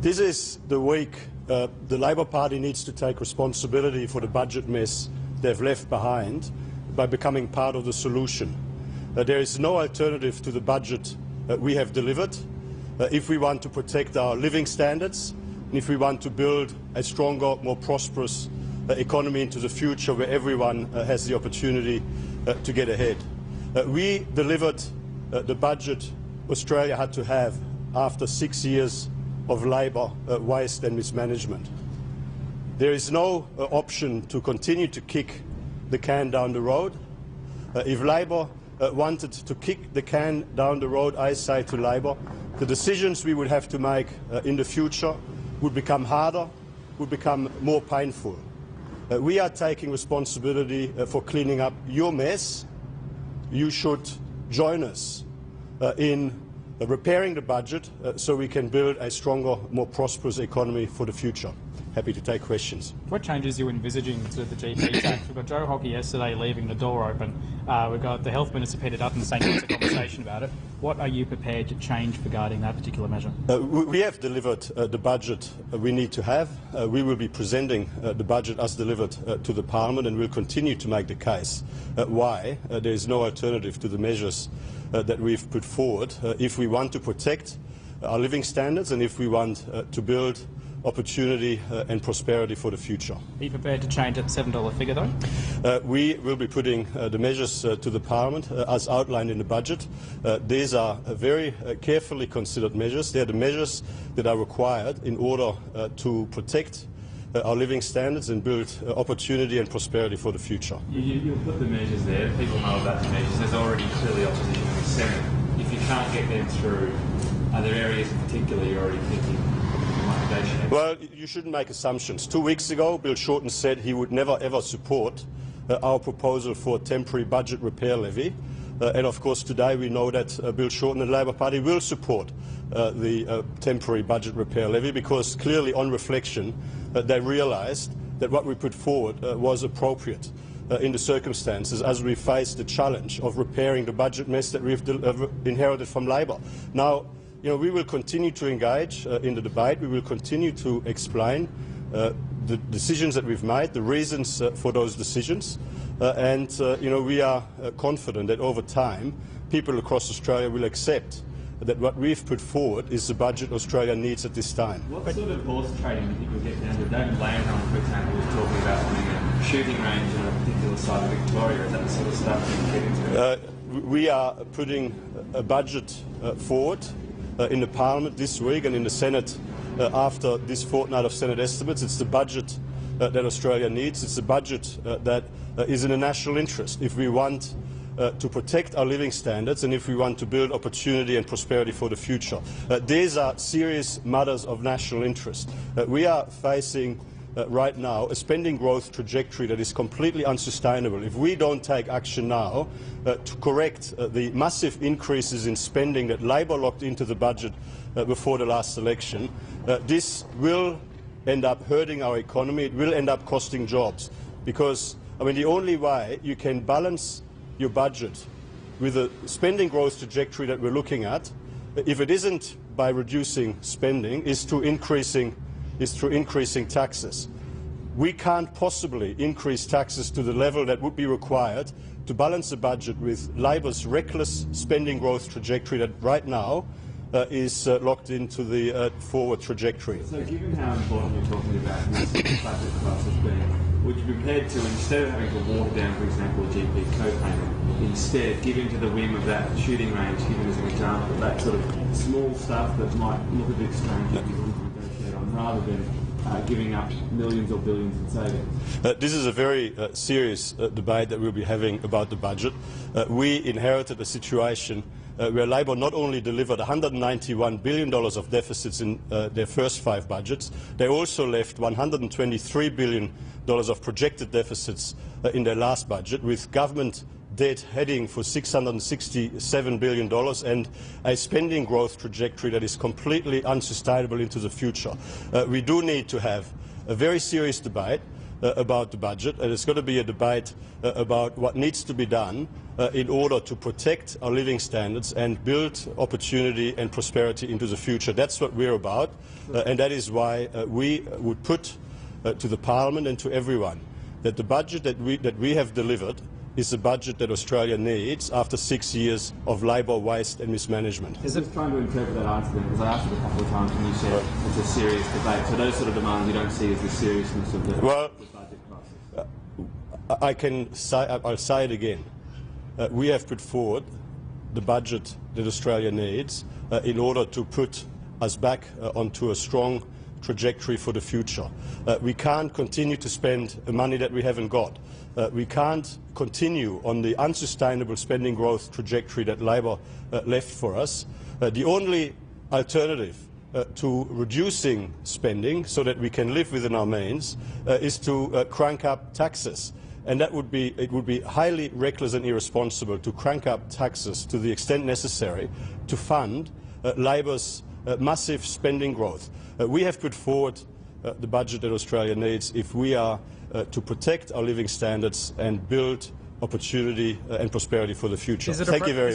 This is the week the Labor Party needs to take responsibility for the budget mess they've left behind by becoming part of the solution. There is no alternative to the budget we have delivered if we want to protect our living standards and if we want to build a stronger, more prosperous economy into the future where everyone has the opportunity to get ahead. We delivered the budget Australia had to have after 6 years of Labor waste and mismanagement. There is no option to continue to kick the can down the road. If Labor wanted to kick the can down the road, I say to Labor, the decisions we would have to make in the future would become harder, would become more painful. We are taking responsibility for cleaning up your mess. You should join us in repairing the budget so we can build a stronger, more prosperous economy for the future. Happy to take questions. What changes are you envisaging to the GP tax? We've got Joe Hockey yesterday leaving the door open. We've got the Health Minister Peter Dutton saying there's a conversation about it. What are you prepared to change regarding that particular measure? We have delivered the budget we need to have. We will be presenting the budget as delivered to the Parliament, and we'll continue to make the case why there is no alternative to the measures that we've put forward if we want to protect our living standards and if we want to build opportunity and prosperity for the future. Are you prepared to change that $7 figure, though? We will be putting the measures to the Parliament as outlined in the budget. These are very carefully considered measures. They are the measures that are required in order to protect our living standards and build opportunity and prosperity for the future. You'll put the measures there. People know about the measures. There's already clearly opposition in the Senate. If you can't get them through, are there areas in particular you're already thinking? Well, you shouldn't make assumptions. 2 weeks ago, Bill Shorten said he would never ever support our proposal for a temporary budget repair levy. And of course today we know that Bill Shorten and the Labor Party will support the temporary budget repair levy because clearly on reflection they realised that what we put forward was appropriate in the circumstances as we face the challenge of repairing the budget mess that we've inherited from Labor. Now, we will continue to engage in the debate. We will continue to explain the decisions that we've made, the reasons for those decisions, and we are confident that over time people across Australia will accept that what we've put forward is the budget Australia needs at this time. What sort of horse trading do you think we'll get down to? David Landholm, for example, was talking about having a shooting range on a particular side of Victoria. Is that the sort of stuff you can get into? We are putting a budget forward in the Parliament this week and in the Senate after this fortnight of Senate estimates. It's the budget that Australia needs. It's the budget that is in the national interest if we want to protect our living standards and if we want to build opportunity and prosperity for the future. These are serious matters of national interest. We are facing right now a spending growth trajectory that is completely unsustainable. If we don't take action now to correct the massive increases in spending that Labor locked into the budget before the last election, this will end up hurting our economy. It will end up costing jobs because, the only way you can balance your budget with the spending growth trajectory that we're looking at, if it isn't by reducing spending, is through increasing taxes. We can't possibly increase taxes to the level that would be required to balance the budget with Labor's reckless spending growth trajectory that right now is locked into the forward trajectory. So given how important you're talking about this budget process being, would you be prepared to, instead of having to walk down, for example, a GP co-payment, instead give in to the whim of that shooting range, given as an example, that sort of small stuff that might look a bit strange that you want to negotiate on, rather than giving up millions or billions in savings? This is a very serious debate that we'll be having about the budget. We inherited a situation where Labor not only delivered $191 billion of deficits in their first 5 budgets, they also left $123 billion of projected deficits in their last budget, with government debt heading for $667 billion and a spending growth trajectory that is completely unsustainable into the future. We do need to have a very serious debate about the budget, and it's going to be a debate about what needs to be done in order to protect our living standards and build opportunity and prosperity into the future. That's what we're about, and that is why we would put to the Parliament and to everyone that the budget that we have delivered is the budget that Australia needs after 6 years of Labor waste and mismanagement. Is it trying to interpret that answer then? Because I asked it a couple of times and you said it's a serious debate. So those sort of demands you don't see as the seriousness of the budget crisis? I'll say it again. We have put forward the budget that Australia needs in order to put us back onto a strong trajectory for the future. We can't continue to spend money that we haven't got. We can't continue on the unsustainable spending growth trajectory that Labor left for us. The only alternative to reducing spending so that we can live within our means is to crank up taxes. And it would be highly reckless and irresponsible to crank up taxes to the extent necessary to fund Labor's massive spending growth. We have put forward the budget that Australia needs if we are to protect our living standards and build opportunity and prosperity for the future. Thank you very much.